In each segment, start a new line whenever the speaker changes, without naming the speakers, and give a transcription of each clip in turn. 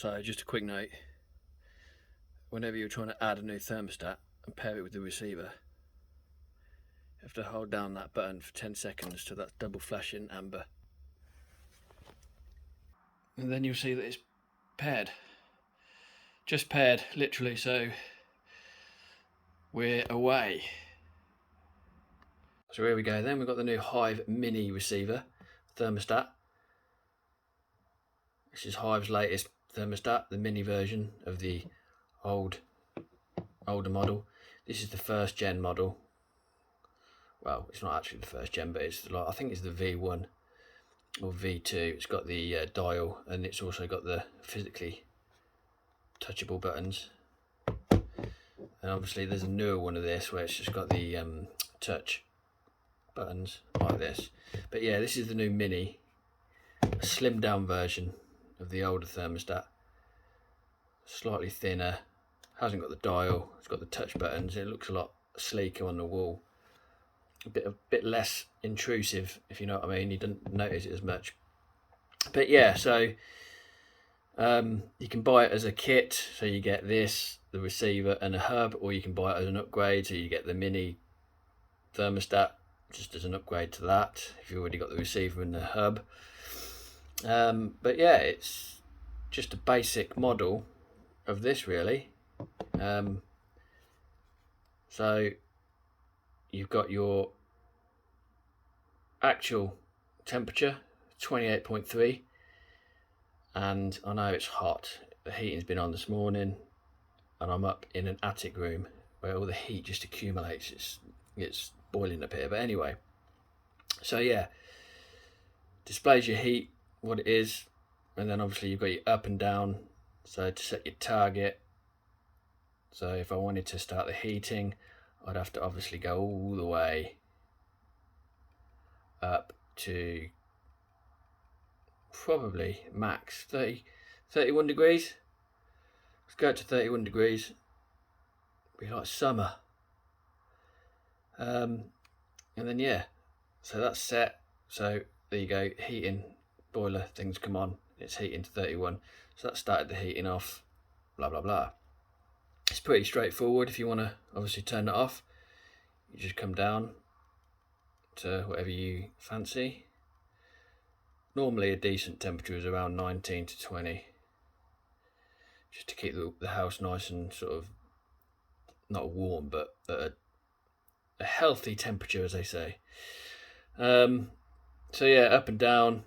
So just a quick note, whenever you're trying to add a new thermostat and pair it with the receiver, you have to hold down that button for 10 seconds till that's double flashing amber. And then you'll see that it's paired. Just paired, literally, so we're away. So here we go then, we've got the new Hive mini receiver thermostat. This is Hive's latest thermostat, the mini version of the older model. This is the first gen model. Well, it's not actually the first gen, but it's like, I think it's the V1 or V2. It's got the dial, and it's also got the physically touchable buttons. And obviously there's a newer one of this where it's just got the touch buttons like this. But yeah, this is the new mini, a slimmed down version of the older thermostat. Slightly thinner, hasn't got the dial, it's got the touch buttons. It looks a lot sleeker on the wall. A bit less intrusive, if you know what I mean. You don't notice it as much. But yeah, so you can buy it as a kit, so you get this, the receiver and a hub, or you can buy it as an upgrade, so you get the mini thermostat just as an upgrade to that if you've already got the receiver and the hub. But yeah, it's just a basic model of this really. So you've got your actual temperature, 28.3, and I know it's hot. The heating's been on this morning, and I'm up in an attic room where all the heat just accumulates. It's boiling up here, but anyway. So yeah, displays your heat, what it is, and then obviously you've got your up and down. So to set your target. So if I wanted to start the heating, I'd have to obviously go all the way up to probably max 31 degrees. Let's go to 31 degrees. Be like summer. And then yeah, so that's set. So there you go, heating boiler things come on. It's heating to 31. So that started the heating off. Blah blah blah. It's pretty straightforward. If you want to obviously turn it off, you just come down to whatever you fancy. Normally a decent temperature is around 19 to 20, just to keep the house nice and sort of not warm, but at a healthy temperature, as they say. So yeah, up and down.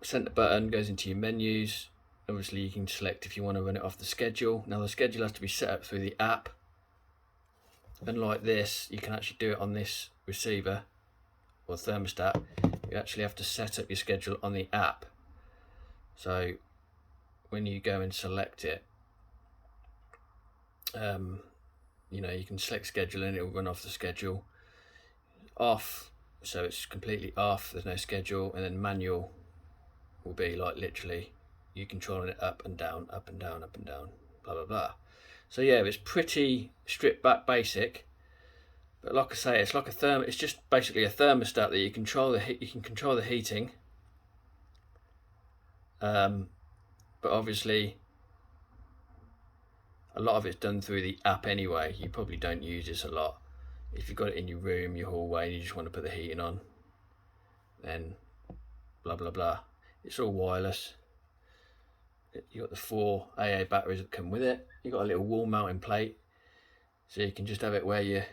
Center button goes into your menus. Obviously you can select if you want to run it off the schedule. Now the schedule has to be set up through the app. Unlike this, you can actually do it on this receiver or thermostat. You actually have to set up your schedule on the app. So when you go and select it, you know, you can select schedule and it will run off the schedule. Off, so it's completely off, there's no schedule. And then manual will be like literally you controlling it up and down, up and down, up and down, blah blah blah. So yeah, it's pretty stripped back basic, but like I say, it's like it's just basically a thermostat that you control the heat. You can control the heating, but obviously a lot of it's done through the app anyway. You probably don't use this a lot. If you've got it in your room, your hallway, and you just want to put the heating on, then blah blah blah. It's all wireless. You've got the 4 AA batteries that come with it. You've got a little wall mounting plate, so you can just have it where your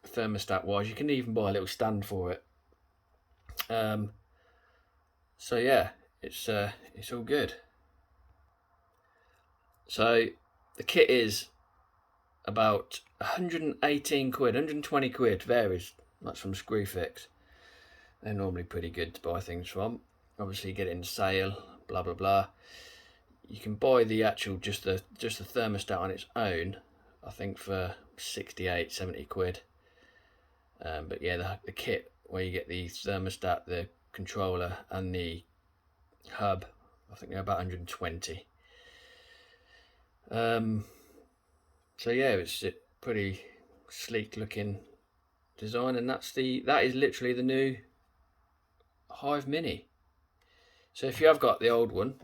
thermostat was. You can even buy a little stand for it. So yeah, it's all good. So the kit is about 118 quid, 120 quid, varies. That's from Screwfix. They're normally pretty good to buy things from. Obviously you get it in sale, blah blah blah. You can buy the actual just the thermostat on its own, I think for 68, 70 quid. But yeah, the kit where you get the thermostat, the controller and the hub, I think they're about 120. So yeah, it's a pretty sleek looking design, and that is literally the new Hive Mini. So if you have got the old one,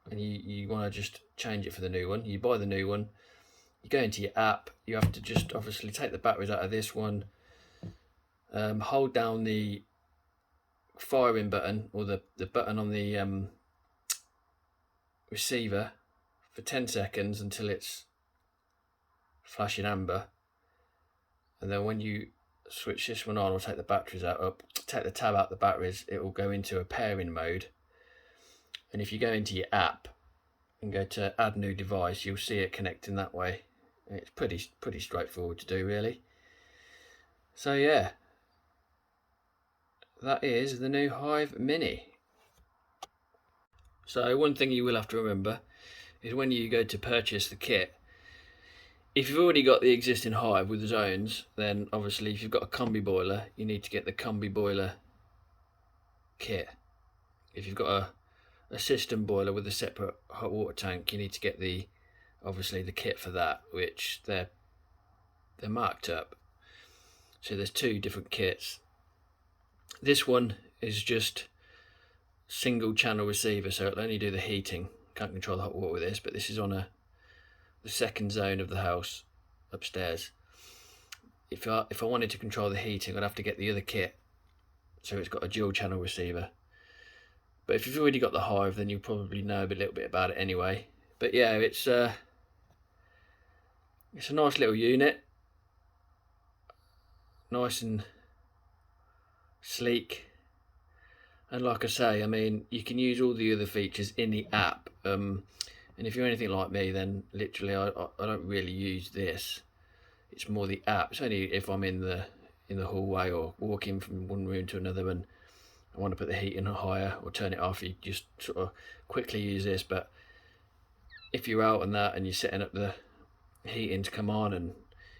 and you want to just change it for the new one, you buy the new one, you go into your app, you have to just obviously take the batteries out of this one, hold down the firing button or the button on the receiver for 10 seconds until it's flashing amber, and then when you switch this one on or take the batteries out, take the tab out the batteries, it will go into a pairing mode. And if you go into your app and go to add new device, you'll see it connecting that way. It's pretty straightforward to do, really. So yeah, that is the new Hive Mini. So one thing you will have to remember is when you go to purchase the kit, if you've already got the existing Hive with the zones, then obviously if you've got a combi boiler, you need to get the combi boiler kit. If you've got a system boiler with a separate hot water tank, you need to get obviously the kit for that, which they're marked up. So there's two different kits. This one is just single channel receiver, so it'll only do the heating. Can't control the hot water with this, but this is on the second zone of the house upstairs. If I wanted to control the heating, I'd have to get the other kit, so it's got a dual channel receiver. But if you've already got the Hive, then you'll probably know a little bit about it anyway. But yeah, it's a nice little unit, nice and sleek. And like I say, I mean, you can use all the other features in the app. And if you're anything like me, then literally I don't really use this. It's more the app. It's only if I'm in the hallway or walking from one room to another and I want to put the heating higher or turn it off, you just sort of quickly use this. But if you're out and that and you're setting up the heating to come on and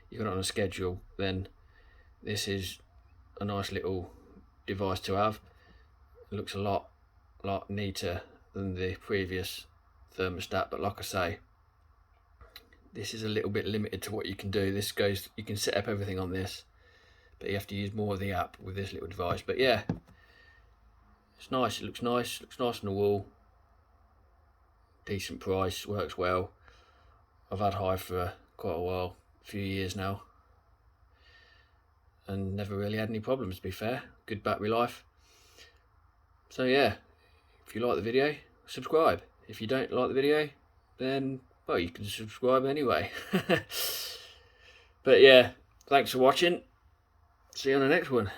you've got it on a schedule, then this is a nice little device to have. It looks a lot neater than the previous thermostat, but like I say, this is a little bit limited to what you can do. You can set up everything on this, but you have to use more of the app with this little device. But yeah, it's nice. It looks nice on the wall. Decent price, works well. I've had Hive for quite a while, a few years now, and never really had any problems, to be fair. Good battery life. So yeah, if you like the video, subscribe. If you don't like the video, then, well, you can subscribe anyway. But yeah, thanks for watching. See you on the next one.